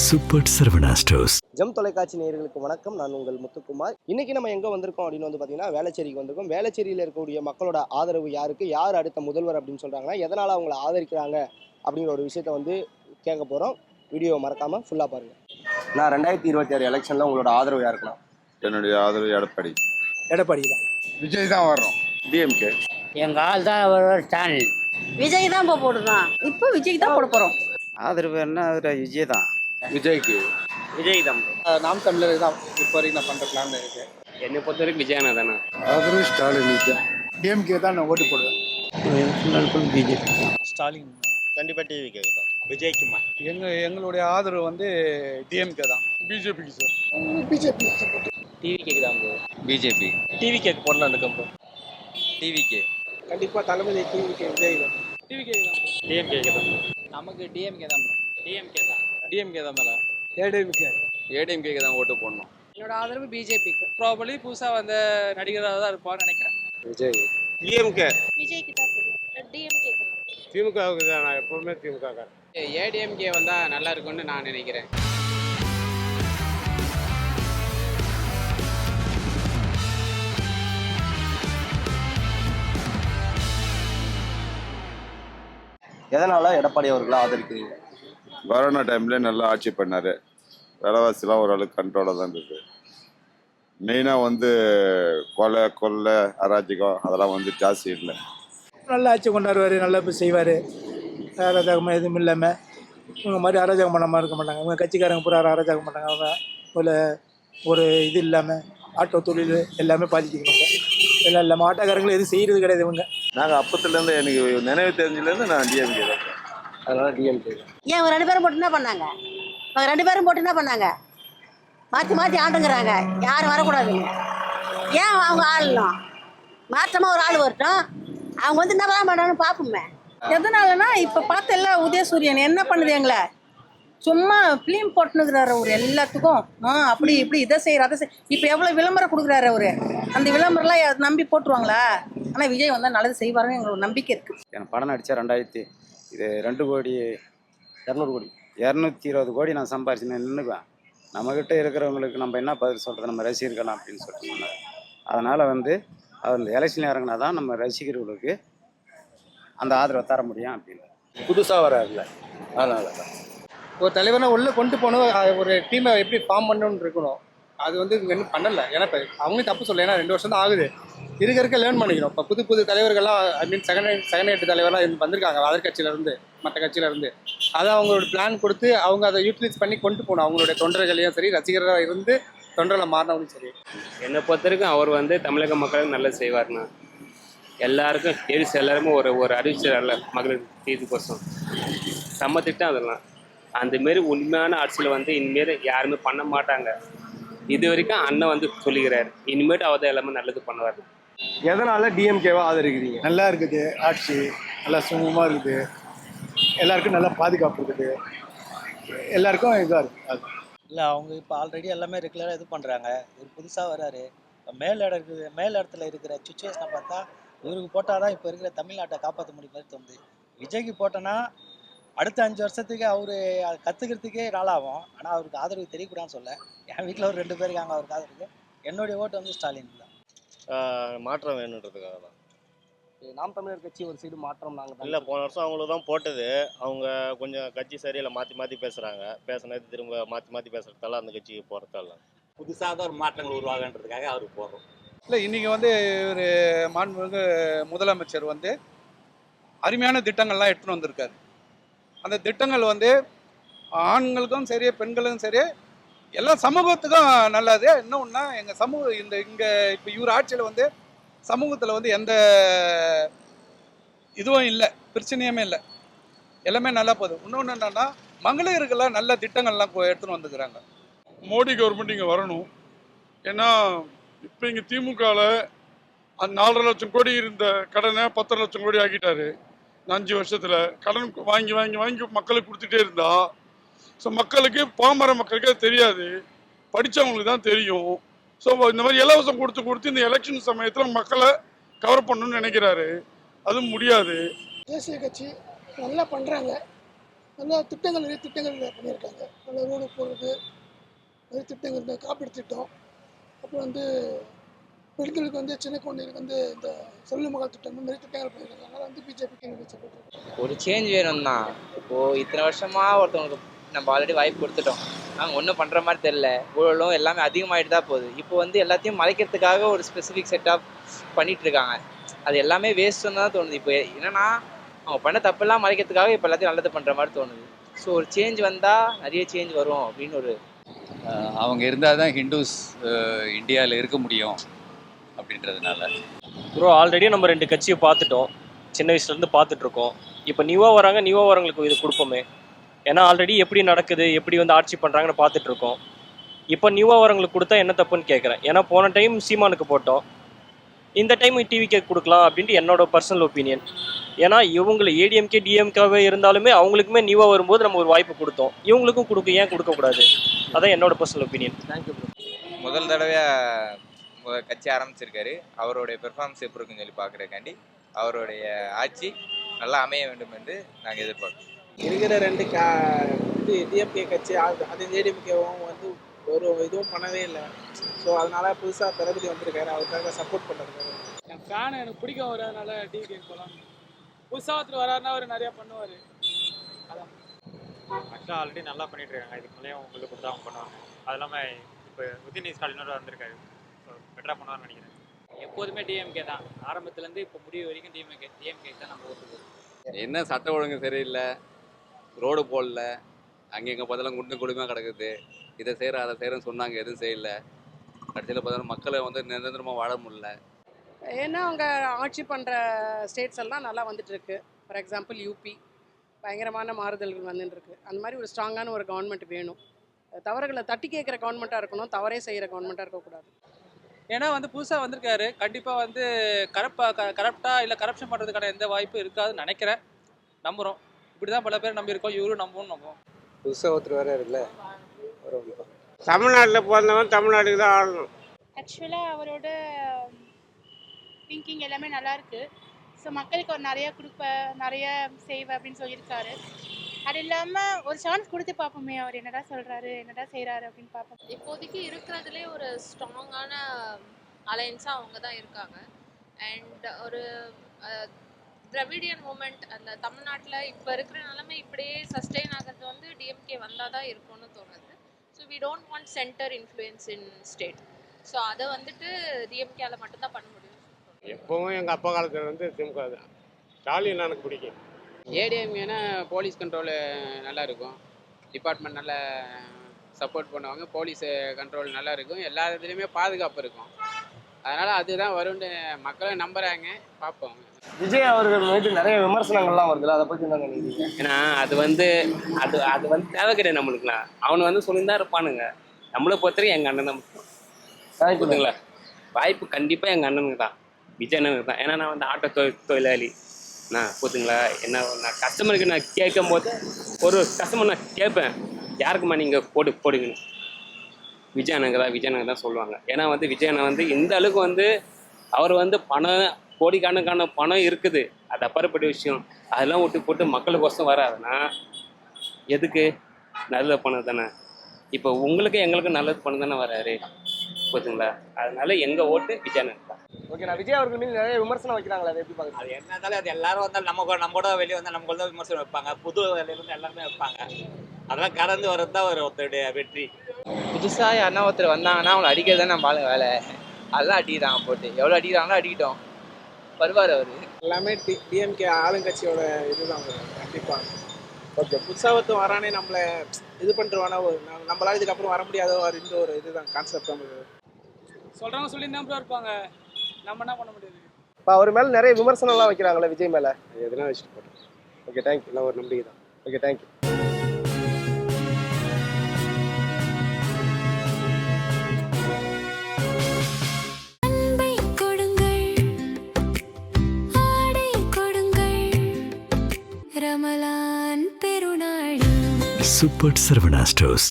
Super Saravana stores. GeM தொலைக்காட்சி நேயர்களுக்கு வணக்கம். நான் உங்கள் முத்துக்குமார். இன்னைக்கு நம்ம எங்கே வந்திருக்கோம் அப்படின்னு பார்த்தீங்கன்னா வேளச்சேரிக்கு வந்திருக்கோம். வேளச்சேரியில் இருக்கக்கூடிய மக்களோட ஆதரவு யாருக்கு, யார் அடுத்த முதல்வர் அப்படின்னு சொல்கிறாங்கன்னா, எதனால் அவங்கள ஆதரிக்கிறாங்க அப்படிங்கிற ஒரு விஷயத்த கேட்க போகிறோம். வீடியோ மறக்காமல் ஃபுல்லாக பாருங்கள். நான் 2026 எலெக்ஷனில் உங்களோட ஆதரவு யாருக்குண்ணா? என்னுடைய ஆதரவு எடப்பாடி தான். விஜய் தான் வர்றோம். டிஎம்கே. எங்க ஆள் தான் ஸ்டாலின். விஜய் தான் இப்போ போடுறோம். இப்போ விஜய்க்கு தான் போட போகிறோம். ஆதரவு என்ன விஜய் தான். விஜய்க்கு. விஜய் தான். நாம் தமிழர் தான் இப்போ வரைக்கும் நான் பண்ணுற பிளான் இருக்குது. என்னை பொறுத்த வரைக்கும் விஜயனா தானே. ஆதரவு ஸ்டாலின் தான். டிஎம்கே தான் நான் ஓட்டு போடுவேன். பிஜேபி ஸ்டாலின். கண்டிப்பாக டிவிக்கு தான். விஜய்க்குமா. எங்களுடைய ஆதரவு டிஎம்கே தான். பிஜேபிக்கு சார். டிவிக்கு தான் ப்ரோ. பிஜேபி. டிவிக்கு போடலாம் அந்த கம்பெனி. டிவிக்கு கண்டிப்பாக தளபதி டிவிக்கு விஜய் தான். டிவிகே தான். டிஎம்கே தான். நமக்கு டிஎம்கே தான் ப்ரோ. டிஎம்கே தான். டிஎம்கே தான் மேலே. ஏடிஎம்கேக்கு தான் ஓட்டு போடணும். என்னோட ஆதரவு பிஜேபிக்கு. ப்ராபர்லி புதுசாக வந்த நடிகராக தான் இருப்பான்னு நினைக்கிறேன். விஜய். டிஎம்கே. விஜய்க்கு தான் போடுவேன். டிஎம்கே தான். திமுகவுக்கு தான். நான் எப்பவுமே திமுக. ஏடிஎம்கே வந்தா நல்லா இருக்கும்னு நான் நினைக்கிறேன். எதனால் எடப்பாடி அவர்களை ஆதரிக்கிறீங்க? கொரோனா டைம்ல நல்லா ஆட்சி பண்ணாரு. விலைவாசிலாம் ஓரளவுக்கு கண்ட்ரோலாக தான் இருக்கு. மெயினாக கொலை அராஜகம் அதெல்லாம் ஜாஸ்தி இல்லை. நல்லா ஆட்சி கொண்டாடுவார், நல்லா இப்போ செய்வார். அராஜகமாக எதுவும் இல்லாமல் இவங்க மாதிரி அராஜகம் பண்ணாமல் இருக்க மாட்டாங்க. இவங்க கட்சிக்காரங்க பூரா அராஜகம் பண்ணாங்க. அவங்க ஒரு இது இல்லாமல் ஆட்டோ தொழில் எல்லாமே பாதிக்கணும். எல்லாம் இல்லாமல் ஆட்டோக்காரங்களும் எதுவும் செய்கிறது கிடையாது. இவங்க நாங்கள் அப்பத்துலேருந்து எனக்கு நினைவு தெரிஞ்சிலேருந்து நான் டிஎம்கே தான். அதனால டிஎம்கே. ஏன் அவங்க 2 பேரும் போட்டு என்ன பண்ணாங்க? அவங்க 2 பேரும் போட்டு என்ன பண்ணாங்க? மாற்றி மாற்றி ஆண்டுங்கிறாங்க. யாரும் வரக்கூடாதுங்க. ஏன் அவங்க ஆளலாம்? மாற்றமாக ஒரு ஆள் வரட்டும். அவங்க என்ன பண்ணுறான்னு பார்ப்போமே. எதனாலனா இப்போ பார்த்த எல்லாம் உதயசூரியன் என்ன பண்ணுது எங்களை சும்மா ஃபிலிம் போட்டுனுக்குறாரு அவர் எல்லாத்துக்கும். அப்படி இப்படி இதை செய்கிற அதை இப்போ எவ்வளோ விளம்பரம் கொடுக்குறாரு அவர். அந்த விளம்பரம்லாம் நம்பி போட்டுருவாங்களா? ஆனால் விஜய் வந்தால் நல்லது செய்வாருன்னு எங்களுக்கு நம்பிக்கை இருக்குது. எனக்கு படம் நடித்தா 2 கோடி 220 கோடி நான் சம்பாரிச்சு நின்றுக்குவேன். நம்மக்கிட்ட இருக்கிறவங்களுக்கு நம்ம என்ன பதில் சொல்கிறது, நம்ம ரசிகர்கள் அப்படின்னு சொல்லிட்டு சொன்னாங்க. அதனால் அந்த எலெக்ஷன் இறங்கினா தான் நம்ம ரசிகர்களுக்கு அந்த ஆதரவை தர முடியும் அப்படின்னு. புதுசாக வராதுல்ல, அதனால தான். ஒரு தலைவரை உள்ளே கொண்டு போகணும். ஒரு டீமை எப்படி ஃபார்ம் பண்ணணும்னு இருக்கணும். அது இங்கே இன்னும் பண்ணலை. ஏன்னா இப்போ அவங்களும் தப்பு சொல்ல. ஏன்னா 2 வருஷம் தான் ஆகுது. இருக்க லேர்ன் பண்ணிக்கணும். இப்போ புது தலைவர்கள்லாம் செகண்ட் ஹெட் தலைவர்லாம் வந்திருக்காங்க. அதர் கட்சியிலேருந்து மற்ற கட்சியிலேருந்து. அதை அவங்களோட பிளான் கொடுத்து அவங்க அதை யூட்டிலைஸ் பண்ணி கொண்டு போகணும். அவங்களுடைய தொண்டர்களையும் சரி, ரசிகராக இருந்து தொண்டர்களை மாறினவங்களும் சரி. என்னை பொறுத்த வரைக்கும் அவர் தமிழக மக்களுக்கு நல்லது செய்வார்னா. எல்லாருக்கும் எல்லாருமே ஒரு அறிவிச்சார்ல மகளிர் தீர்வுக்கோசம் செம்ம திட்டம். அதெல்லாம் அந்தமாரி உண்மையான ஆட்சியில் இனிமேல் யாருமே பண்ண மாட்டாங்க. இது வரைக்கும் அண்ணன் சொல்லிக்கிறாரு. இனிமேட்டு அவர் தான் எல்லாமே நல்லது பண்ணுவார். எதனால் டிஎம்கேவை ஆதரிக்கிறீங்க? நல்லா இருக்குது. ஆட்சி நல்லா சுமூகமாக இருக்குது. எல்லாருக்கும் நல்லா பாதுகாப்பு இருக்குது. எல்லாருக்கும் இதாக இருக்குது. இல்லை, அவங்க இப்போ ஆல்ரெடி எல்லாமே ரெகுலராக இது பண்ணுறாங்க. ஒரு புதுசாக வராரு. மேல் இடத்துல இருக்கிற சுச்சுவேஷனை பார்த்தா இவருக்கு போட்டால் தான் இப்போ இருக்கிற தமிழ்நாட்டை காப்பாற்ற முடியும் மாதிரி தோணுது. விஜய்க்கு போட்டோன்னா அடுத்த 5 வருஷத்துக்கு அவர் கற்றுக்கிறதுக்கே நாளாகும். ஆனால் அவருக்கு ஆதரவு தெரியக்கூடாதுன்னு சொல்ல. என் வீட்டில் ஒரு 2 பேர் இருக்காங்க அவருக்கு ஆதரவு. என்னுடைய ஓட்டு ஸ்டாலின் தான். மாற்றம் வேணுன்றதுக்காக தான். நாம் தமிழர் கட்சி ஒரு சைடு மாற்றம் நாங்கள் இல்லை, போன வருஷம் அவங்களுக்கு தான் போட்டது. அவங்க கொஞ்சம் கட்சி சரியில்லை, மாற்றி பேசுகிறாங்க. பேசினது திரும்ப மாற்றி பேசுகிறதால அந்த கட்சிக்கு போகிறதால புதுசாக தான் ஒரு மாற்றங்கள் உருவாகன்றதுக்காக அவருக்கு போடுறோம். இல்லை, இன்றைக்கி ஒரு மாண்புமிகு முதலமைச்சர் அருமையான திட்டங்கள்லாம் எடுத்துன்னு வந்திருக்காரு. அந்த திட்டங்கள் ஆண்களுக்கும் சரி பெண்களுக்கும் சரி எல்லா சமூகத்துக்கும் நல்லது. இன்னொன்னா எங்கள் சமூகம் இங்கே இப்போ இவர் ஆட்சியில் சமூகத்தில் எந்த இதுவும் இல்லை, பிரச்சனையுமே இல்லை, எல்லாமே நல்லா போகுது. இன்னொன்று என்னன்னா மகளிருக்கெல்லாம் நல்ல திட்டங்கள்லாம் எடுத்துன்னு வந்துக்கிறாங்க. மோடி கவர்மெண்ட் இங்கே வரணும். ஏன்னா இப்போ இங்கே திமுகவில் அந்த 4.5 லட்சம் கோடி இருந்த கடனை 10 லட்சம் கோடி ஆக்கிட்டாரு. 5 வருஷத்தில் கடன் வாங்கி வாங்கி வாங்கி மக்களுக்கு கொடுத்துட்டே இருந்தா. ஸோ மக்களுக்கு, பாமர மக்களுக்கு அது தெரியாது, படித்தவங்களுக்கு தான் தெரியும். ஸோ இந்த மாதிரி இலவசம் கொடுத்து இந்த எலெக்ஷன் சமயத்தில் மக்களை கவர் பண்ணணும்னு நினைக்கிறாரு. அதுவும் முடியாது. தேசிய கட்சி நல்லா பண்ணுறாங்க. நல்லா திட்டங்கள் நிறைய திட்டங்கள் பண்ணியிருக்காங்க. நல்லா ரோடு போடுறது, நிறைய திட்டங்கள், இந்த காப்பீடு திட்டம், அப்புறம் வந்து பெண்களுக்கு வந்து சின்ன குழந்தைகளுக்கு வந்து இந்த செல்வ மகள் திட்டம், நிறைய திட்டங்கள் பண்ணியிருக்காங்க. அதனால் வந்து பிஜேபிக்கு என்னுடைய சப்போர்ட். ஒரு சேஞ்ச் வேணும் தான். இப்போது இத்தனை வருஷமாக ஒருத்தவங்களுக்கு நம்ம ஆல்ரெடி வாய்ப்பு கொடுத்துட்டோம். நாங்கள் ஒன்றும் பண்ணுற மாதிரி தெரில. ஊழலும் எல்லாமே அதிகமாகிட்டு தான் போகுது. இப்போ வந்து எல்லாத்தையும் மறைக்கிறதுக்காக ஒரு ஸ்பெசிஃபிக் செட்டப் பண்ணிகிட்டு இருக்காங்க. அது எல்லாமே வேஸ்ட்டுன்னு தான் தோணுது. இப்போ என்னென்னா அவங்க பண்ண தப்பெல்லாம் மறைக்கிறதுக்காக இப்போ எல்லாத்தையும் நல்லது பண்ணுற மாதிரி தோணுது. ஸோ ஒரு சேஞ்ச் வந்தால் நிறைய சேஞ்ச் வரும் அப்படின்னு ஒரு அவங்க இருந்தால் தான் ஹிந்துஸ் இந்தியாவில் இருக்க முடியும் அப்படின்றதுனால. ப்ரோ ஆல்ரெடி நம்ம 2 கட்சியை பார்த்துட்டோம், சின்ன வயசுலேருந்து பார்த்துட்ருக்கோம். இப்போ நியூவாக வராங்க, நியூவாக வரவங்களுக்கு இது கொடுப்போமே. ஏன்னா ஆல்ரெடி எப்படி நடக்குது, எப்படி வந்து ஆட்சி பண்ணுறாங்கன்னு பார்த்துட்ருக்கோம். இப்போ நியூவாக வரவங்களுக்கு கொடுத்தா என்ன தப்புன்னு கேட்குறேன். ஏன்னா போன டைம் சீமானுக்கு போட்டோம், இந்த டைம் டிவிக்கே கொடுக்கலாம் அப்படின்ட்டு என்னோட பர்சனல் ஒப்பீனியன். ஏன்னா இவங்களை ஏடிஎம்கே டிஎம்கேவே இருந்தாலுமே அவங்களுக்குமே நியூவாக வரும்போது நம்ம ஒரு வாய்ப்பு கொடுத்தோம், இவங்களுக்கும் ஏன் கொடுக்கக்கூடாது? அதான் என்னோட பர்சனல் ஒப்பீனியன். Thank you bro. முதல் தடவையாக கட்சி ஆரம்பிச்சிருக்காரு. அவருடைய பெர்ஃபார்மன்ஸ் எப்படி இருக்குன்னு சொல்லி பார்க்குறக்காண்டி அவருடைய ஆட்சி நல்லா அமைய வேண்டும் என்று நாங்கள் எதிர்பார்க்கிறோம். இருக்கிற 2 டிஎம்கே கட்சி அது ஏடிஎம்கேவும் வந்து ஒரு இதுவும் பண்ணவே இல்லை. ஸோ அதனால புதுசாக தளபதி வந்திருக்காரு, அவருக்காக சப்போர்ட் பண்ணுறாரு. என் ஃபேனு எனக்கு பிடிக்கும் வரதுனால டிவிகே போகலாம். புதுசாக ஒருத்தர் வராருன்னா அவர் நிறையா பண்ணுவார். அதான் ஆக்சுவலாக ஆல்ரெடி நல்லா பண்ணிட்டு இருக்காங்க. இதுக்கு மேலேயும் உங்களுக்கு கொடுத்தா அவங்க பண்ணுவாங்க. அது இல்லாமல் இப்போ உதயநிதி ஸ்டாலினோட வந்திருக்காரு, ஸோ பெட்டராக பண்ணுவார்னு நினைக்கிறேன். எப்போதுமே டிஎம்கே தான், ஆரம்பத்துலேருந்து இப்போ முடிவு வரைக்கும் டிஎம்கே தான் நம்ம ஓட்டுவோம். என்ன சட்ட ஒழுங்கு சரியில்லை, ரோடு போடல, அங்கெங்கே பார்த்தாலும் குண்டு குடுமையாக கிடக்குது. இதை செய்கிற அதை செய்கிறேன்னு சொன்னாங்க, எதுவும் செய்யல. கடைசியில் பார்த்தா மக்களை வந்து நிரந்தரமாக வாழ முடியல. ஏன்னா அவங்க ஆட்சி பண்ணுற ஸ்டேட்ஸ் எல்லாம் நல்லா வந்துட்டுருக்கு. ஃபார் எக்ஸாம்பிள் யூபி பயங்கரமான மாறுதல்கள் வந்துட்டுருக்கு. அந்த மாதிரி ஒரு ஸ்ட்ராங்கான ஒரு கவர்மெண்ட் வேணும். தவறுகளை தட்டி கேட்குற கவர்மெண்ட்டாக இருக்கணும், தவறே செய்கிற கவர்மெண்ட்டாக இருக்கக்கூடாது. ஏன்னா வந்து புதுசாக வந்திருக்காரு, கண்டிப்பாக வந்து கரப்டாக இல்லை கரப்ஷன் பண்ணுறதுக்கான எந்த வாய்ப்பும் இருக்காதுன்னு நினைக்கிறேன், நம்புகிறோம். இப்படி தான் பல பேர் நம்பியிருக்கோம், இவரும் நம்புவோம். புதுசாக ஒருத்தர் வேறு இருக்குல்ல, தமிழ்நாட்டில் பிறந்தவன் தமிழ்நாட்டுக்கு தான் ஆளணும். ஆக்சுவலாக அவரோட திங்கிங் எல்லாமே நல்லா இருக்கு. ஸோ மக்களுக்கு ஒரு நிறைய செய்வேன் அப்படின்னு சொல்லியிருக்காரு. அது இல்லாமல் ஒரு சான்ஸ் கொடுத்து பார்ப்போமே, அவர் என்னடா சொல்கிறாரு, என்னடா செய்கிறாரு அப்படின்னு பார்ப்போம். இப்போதைக்கு இருக்கிறதுலே ஒரு ஸ்ட்ராங்கான அலையன்ஸாக அவங்க தான் இருக்காங்க. அண்ட் ஒரு திராவிடியன் மூமெண்ட் அந்த தமிழ்நாட்டில் இப்போ இருக்கிற நிலைமை இப்படியே சஸ்டெயின் ஆகிறது வந்து டிஎம்கே வந்தால் தான் இருக்கும்னு தோணுது. So we don't want centre influence in state. So அதை வந்துட்டு டிஎம்கேல மட்டும்தான் பண்ண முடியும். எப்பவும் எங்கள் அப்பா காலத்தில் வந்து திமுக தான். ஸ்டாலின் எனக்கு பிடிக்கும். ஏடிஎம்கேனா போலீஸ் கண்ட்ரோலு நல்லா இருக்கும், டிபார்ட்மெண்ட் நல்லா சப்போர்ட் பண்ணுவாங்க, போலீஸ் கண்ட்ரோல் நல்லா இருக்கும், எல்லா இதுலேயுமே பாதுகாப்பு இருக்கும். அதனால் அதுதான் வரும்னு மக்களும் நம்புகிறாங்க, பார்ப்போம். விஜய் அவர்கள் மீது நிறைய விமர்சனங்கள்லாம் வருதுல்ல, அதை பற்றி தான் நினைக்கிறீங்க? ஏன்னா அது வந்து தேவை கிடையாது நம்மளுக்குலாம். அவனு வந்து சொல்லியிருந்தா இருப்பானுங்க. நம்மளை பொறுத்தவரைக்கும் எங்கள் அண்ணன் தான் முக்கியம். புரியுதுங்களா? வாய்ப்பு கண்டிப்பாக எங்கள் அண்ணனுக்கு தான், விஜய் அண்ணனுக்கு தான். ஏன்னா நான் வந்து ஆட்டோ தொழிலாளி நான், புரியுதுங்களா? என்ன நான் கஸ்டமருக்கு நான் கேட்கும் போது ஒரு கஸ்டமர் நான் கேட்பேன், யாருக்குமா நீங்கள் போடுங்கன்னு, விஜய் அண்ணனுக்கு தான் சொல்லுவாங்க. ஏன்னா வந்து விஜய் அண்ணன் வந்து இந்த அளவுக்கு வந்து அவர் வந்து பணம் கோடிக்கணக்கான பணம் இருக்குது, அது அப்பாற்பட்ட விஷயம். அதெல்லாம் விட்டு போட்டு மக்களுக்கோசம் வராதுன்னா எதுக்கு? நல்லது பணம் தானே. இப்போ உங்களுக்கு எங்களுக்கு நல்லது பணம் தானே வராரு, புரியுதுங்களா? அதனால எங்கள் ஓட்டு விஜய் அண்ணன் தான். ஓகே, நான் விஜய் அவர்கள் மீது நிறைய விமர்சனம் வைக்கிறாங்களா, அதை எப்படி பார்க்குறீங்க? அது என்ன இருந்தாலும் அது எல்லாரும் வந்தாலும் நம்ம கூட வெளியே வந்தால் நமக்கு தான் விமர்சனம் வைப்பாங்க, புது வேலையிலேருந்து எல்லாருமே வைப்பாங்க. அதெல்லாம் கடந்து வர்றது தான் ஒருத்தருடைய வெற்றி. புதுசாக யாருன்னா ஒருத்தர் வந்தாங்கன்னா அவங்களை அடிக்கிறது தான் நம்ம வேலை. அதெல்லாம் அடிக்கிறாங்க, போட்டு எவ்வளோ அடிக்கிறாங்களோ அடிக்கிட்டோம், வருவார் அவர். எல்லாமே டிஎம்கே ஆளுங்கட்சியோட இதுதான் கண்டிப்பாக. ஓகே, புதுசாக ஒருத்தர் வரானே நம்மளை இது பண்ணிட்டுருவானா, நம்மளால இதுக்கப்புறம் வர முடியாத ஒரு இந்த ஒரு இதுதான் கான்செப்ட் நம்மளுக்கு. சொல்கிறவங்க சொல்லி தான் இருப்பாங்க, நம்ம என்ன பண்ண முடியாது. இப்போ அவர் மேலே நிறைய விமர்சனம்லாம் வைக்கிறாங்களே, விஜய் மேலே, எதுனா வச்சுட்டு போட்டோம். Okay, thank you. எல்லாம் ஒரு நம்பிக்கை தான். Okay, thank you. Super Saravana stores.